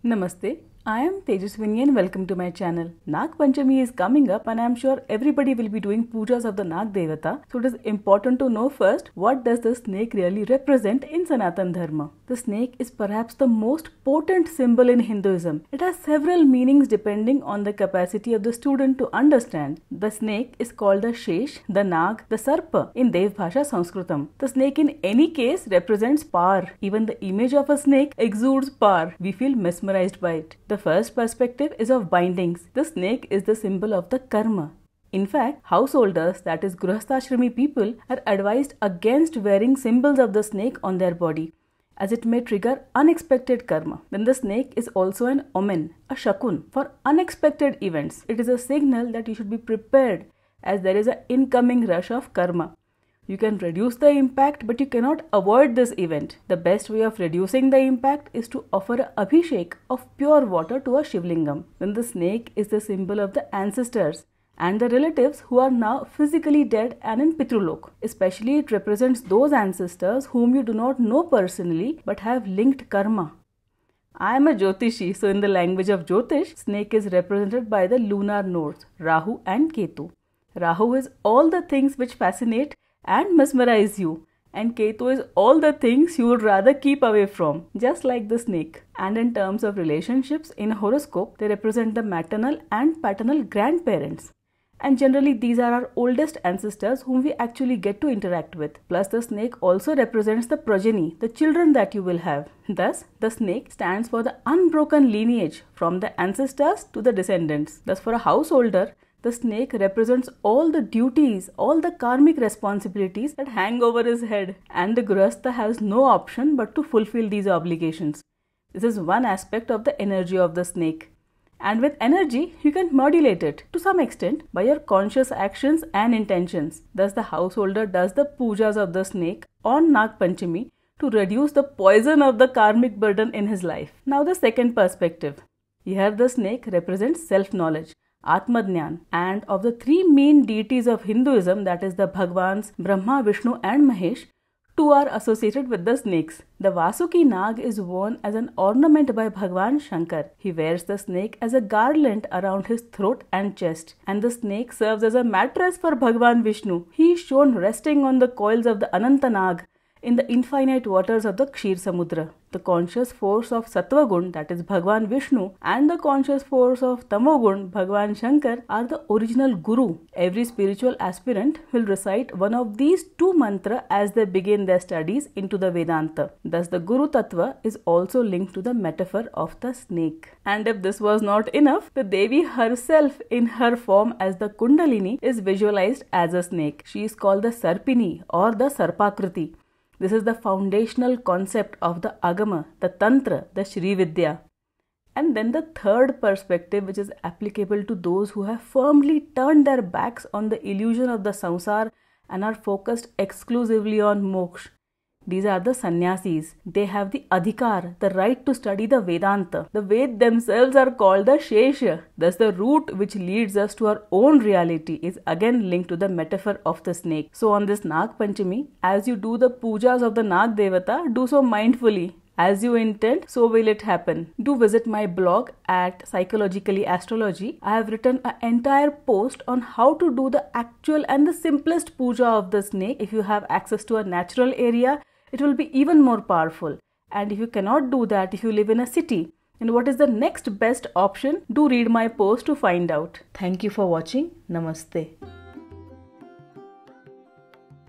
Namaste. I am Tejaswini and welcome to my channel. Naagpanchami is coming up and I am sure everybody will be doing pujas of the Nag Devata. So it is important to know first, what does the snake really represent in Sanatan Dharma? The snake is perhaps the most potent symbol in Hinduism. It has several meanings depending on the capacity of the student to understand. The snake is called the Shesh, the Nag, the Sarpa in Dev Bhasha Sanskritam. The snake in any case represents power. Even the image of a snake exudes power. We feel mesmerized by it. The first perspective is of bindings. The snake is the symbol of the karma. In fact, householders, that is Grihasthrami people, are advised against wearing symbols of the snake on their body, as it may trigger unexpected karma. Then the snake is also an omen, a shakun, for unexpected events. It is a signal that you should be prepared, as there is an incoming rush of karma. You can reduce the impact, but you cannot avoid this event. The best way of reducing the impact is to offer a abhishek of pure water to a shivlingam. Then the snake is the symbol of the ancestors and the relatives who are now physically dead and in Pitrulok. Especially it represents those ancestors whom you do not know personally but have linked karma. I am a Jyotishi, so in the language of Jyotish, snake is represented by the lunar nodes, Rahu and Ketu. Rahu is all the things which fascinate and mesmerize you, and Ketu is all the things you would rather keep away from, just like the snake. And in terms of relationships in a horoscope, they represent the maternal and paternal grandparents. And generally these are our oldest ancestors whom we actually get to interact with. Plus the snake also represents the progeny, the children that you will have. Thus, the snake stands for the unbroken lineage from the ancestors to the descendants. Thus, for a householder, the snake represents all the duties, all the karmic responsibilities that hang over his head, and the Grihastha has no option but to fulfill these obligations. This is one aspect of the energy of the snake. And with energy, you can modulate it to some extent by your conscious actions and intentions. Thus, the householder does the pujas of the snake on Naagpanchami to reduce the poison of the karmic burden in his life. Now, the second perspective. Here, the snake represents self-knowledge, Atmadnyan, and of the three main deities of Hinduism, that is the Bhagwans Brahma, Vishnu and Mahesh, two are associated with the snakes. The Vasuki Nag is worn as an ornament by Bhagwan Shankar. He wears the snake as a garland around his throat and chest, and the snake serves as a mattress for Bhagwan Vishnu. He is shown resting on the coils of the Ananta Nag in the infinite waters of the Kshir Samudra. The conscious force of Sattvagun, that is Bhagwan Vishnu, and the conscious force of Tamogun, Bhagwan Shankar, are the original Guru. Every spiritual aspirant will recite one of these two mantras as they begin their studies into the Vedanta. Thus, the Guru Tattva is also linked to the metaphor of the snake. And if this was not enough, the Devi herself in her form as the Kundalini is visualized as a snake. She is called the Sarpini or the Sarpakriti. This is the foundational concept of the Agama, the Tantra, the Shri Vidya. And then the third perspective, which is applicable to those who have firmly turned their backs on the illusion of the samsara and are focused exclusively on moksha. These are the sannyasis. They have the adhikar, the right to study the Vedanta. The Ved themselves are called the Shesha. Thus the route which leads us to our own reality is again linked to the metaphor of the snake. So on this Naagpanchami, as you do the pujas of the Nag Devata, do so mindfully. As you intend, so will it happen. Do visit my blog at Psychologically Astrology. I have written an entire post on how to do the actual and the simplest puja of the snake. If you have access to a natural area, it will be even more powerful. And if you cannot do that, if you live in a city, then what is the next best option? Do read my post to find out. Thank you for watching. Namaste.